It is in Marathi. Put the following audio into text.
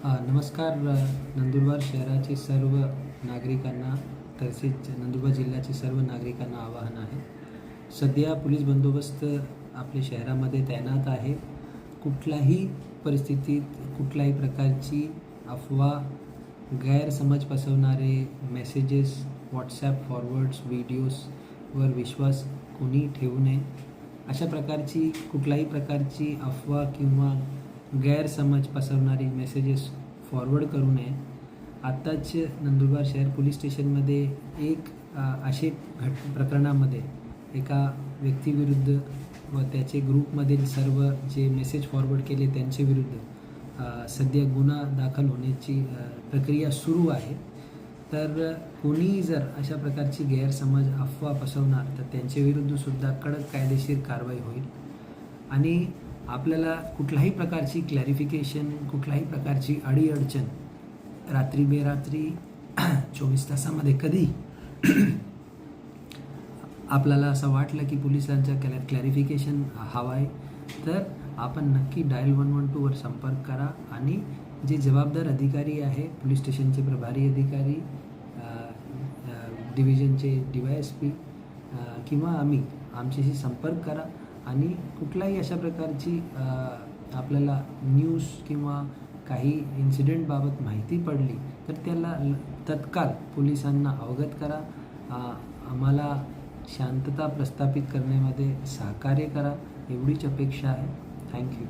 नमस्कार. नंदुरबार शहराचे सर्व नागरिकांना तसेच नंदुरबार जिल्ह्याचे सर्व नागरिकांना आवाहन आहे. सध्या पोलीस बंदोबस्त आपल्या शहरामध्ये तैनात आहे. कुठल्याही परिस्थितीत कुठल्याही प्रकारची अफवा, गैरसमज पसरवणारे मेसेजेस, व्हॉट्सॲप फॉरवर्ड्स, व्हिडिओजवर विश्वास कोणी ठेवू नये. अशा प्रकारची कुठल्याही प्रकारची अफवा किंवा गैरसमज पसरवणारी मेसेजेस फॉरवर्ड करू नये. आत्ताच नंदुरबार शहर पोलीस स्टेशनमध्ये एक असे प्रकरणामध्ये एका व्यक्तीविरुद्ध व त्याचे ग्रुपमधील सर्व जे मेसेज फॉरवर्ड केले त्यांचे विरुद्ध सध्या गुन्हा दाखल होण्याची प्रक्रिया सुरू आहे. तर कोणीही जर अशा प्रकारची गैरसमज अफवा पसरवणार तर त्यांच्या विरुद्धसुद्धा कडक कायदेशीर कारवाई होईल. आणि आपल्याला कुठल्याही प्रकारची क्लॅरिफिकेशन, कुठल्याही प्रकारची अडीअडचण रात्री बेरात्री 24 तासामध्ये कधी आपल्याला असं वाटलं की पोलिसांचा क्लॅरिफिकेशन हवा आहे तर आपण नक्की डायल 112 वर संपर्क करा. आणि जे जबाबदार अधिकारी आहे, पोलीस स्टेशनचे प्रभारी अधिकारी, डिव्हिजनचे DYSP किंवा आमच्याशी संपर्क करा. आणि कुठल्याही अशा प्रकारची आपल्याला न्यूज किंवा काही इन्सिडेंटबाबत माहिती पडली तर त्याला तत्काळ पोलिसांना अवगत करा. आम्हाला शांतता प्रस्थापित करण्यामध्ये सहकार्य करा एवढीच अपेक्षा आहे. थँक्यू.